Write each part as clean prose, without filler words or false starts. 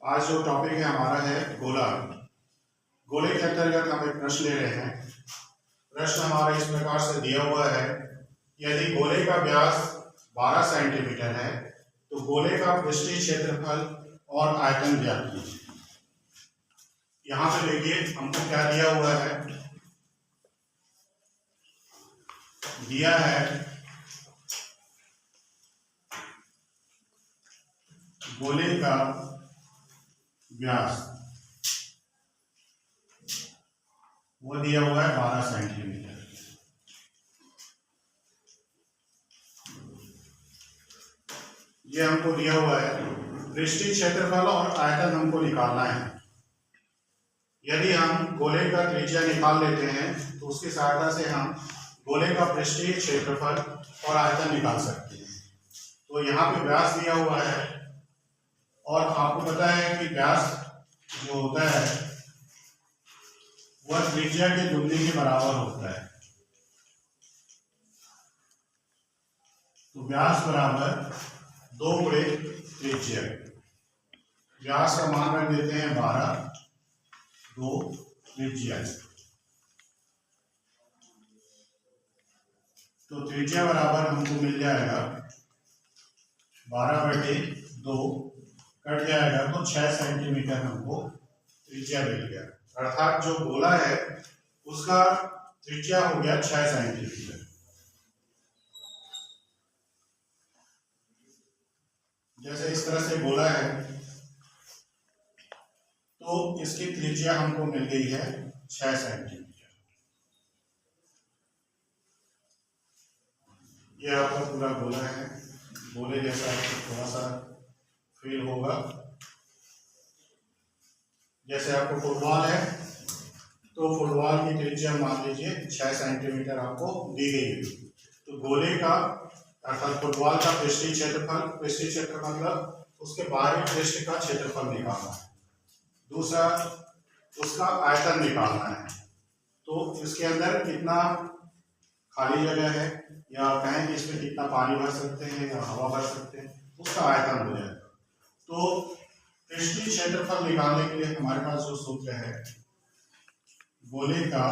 आज जो टॉपिक है हमारा है गोला। गोले के अंतर्गत हम एक प्रश्न ले रहे हैं। प्रश्न हमारा इस प्रकार से दिया हुआ है, यदि गोले का व्यास 12 सेंटीमीटर है तो गोले का पृष्ठीय क्षेत्रफल और आयतन ज्ञात कीजिए। यहाँ पे देखिए हमको क्या दिया हुआ है, दिया है गोले का व्यास, वो दिया हुआ है 12 सेंटीमीटर। ये हमको दिया हुआ है, पृष्ठीय क्षेत्रफल और आयतन हमको निकालना है। यदि हम गोले का त्रिज्या निकाल लेते हैं तो उसकी सहायता से हम गोले का पृष्ठीय क्षेत्रफल और आयतन निकाल सकते हैं। तो यहाँ पे व्यास दिया हुआ है और आपको पता है कि व्यास जो होता है वह त्रिज्या के दुगने के बराबर होता है। तो व्यास बराबर 2 गुणे त्रिज्या। व्यास का मान रख देते हैं 12, 2 त्रिज्या। तो त्रिज्या बराबर हमको मिल जाएगा 12/2 कट जाएगा तो 6 सेंटीमीटर हमको त्रिज्या मिल गया। अर्थात जो गोला है उसका त्रिज्या हो गया 6 सेंटीमीटर। जैसे इस तरह से गोला है तो इसकी त्रिज्या हमको मिल गई है 6 सेंटीमीटर। ये आपका पूरा गोला है, गोले जैसा थोड़ा सा फील होगा। जैसे आपको फुटबॉल है तो फुटबॉल की त्रिज्या मान लीजिए 6 सेंटीमीटर आपको दी गई है। तो गोले का अर्थात फुटबॉल का पृष्ठीय क्षेत्रफल, पृष्ठीय क्षेत्र मतलब उसके बाहरी पृष्ठ का क्षेत्रफल निकालना है। दूसरा उसका आयतन निकालना है। तो इसके अंदर कितना खाली जगह है या कहें कि इसमें कितना पानी भर सकते हैं या हवा भर सकते हैं, उसका आयतन हो जाएगा। तो पृष्ठीय क्षेत्रफल निकालने के लिए हमारे पास जो सूत्र है, गोले का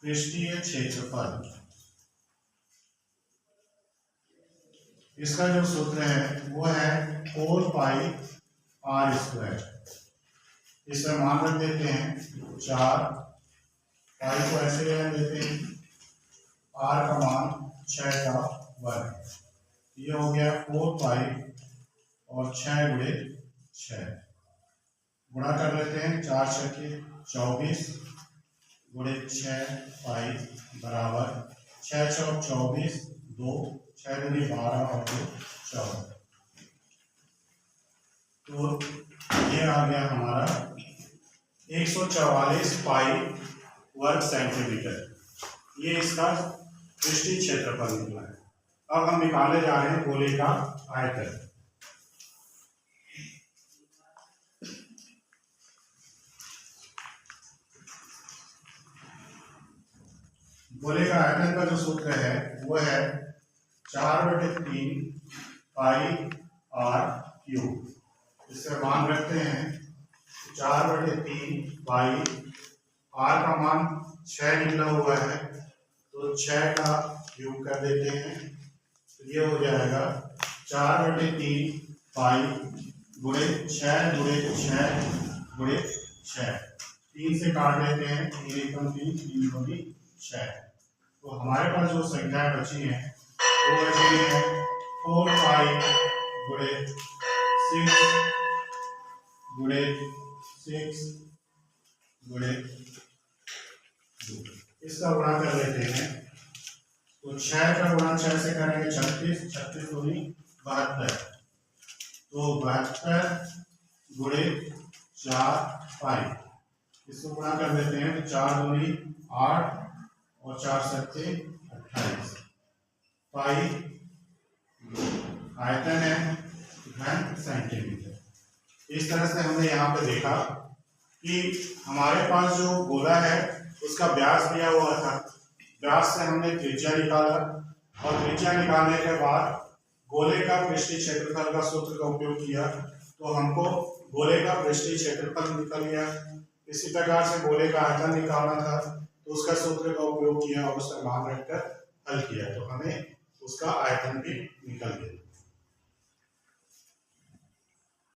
पृष्ठीय क्षेत्रफल, इसका जो सूत्र है वो है 4πr²। इसका मान रख देते हैं 4, पाई को ऐसे रहने देते हैं, r का मान 6 का वर्ग। ये हो गया 4π और 6 गुणे 6, गुणा कर लेते हैं 4 छक्के 24 गुणे 6 पाई बराबर 6 चौक 24, 2 6 दूनी 12 और 2 14। तो ये आ गया हमारा 144 पाई वर्ग सेंटीमीटर। ये इसका पृष्ठीय क्षेत्रफल निकला है। अब हम निकालने जा रहे हैं गोले का आयतन। गोले का आयतन का जो सूत्र है वो है 4/3 पाई r³। इससे मान रखते हैं 4/3 पाई, r का मान 6 निकला हुआ है तो 6 का क्यूब कर देते हैं। तो ये हो जाएगा 4/3 पाई गुणे 6 गुणे 6 गुणे 6। 3 से काट लेते हैं, 3 एकम 3, 3 दूनी 6। तो हमारे पास जो संख्याएं बची हैं वो बची है 4π गुणे 6 गुणे 6 गुणे 2। इसका गुणा कर लेते हैं तो 6 का गुणा 6 से करेंगे 36, 36 दूनी 72। तो 72 गुणे 4π, इसको गुणा कर देते हैं तो 4 दूनी 8 और 4 सत्ते 28 पाई। आयतन है घन सेंटीमीटर। इस तरह से हमने यहाँ पे देखा कि हमारे पास जो गोला है उसका व्यास दिया हुआ था। व्यास से हमने त्रिज्या निकाला और त्रिज्या निकालने के बाद गोले का पृष्ठीय क्षेत्रफल का सूत्र का उपयोग किया तो हमको गोले का पृष्ठीय क्षेत्रफल निकल गया। इसी प्रकार से गोले का आयतन निकालना था तो उसका सूत्र का उपयोग किया और उसका मान रखकर हल किया तो हमें उसका आयतन भी निकल गया।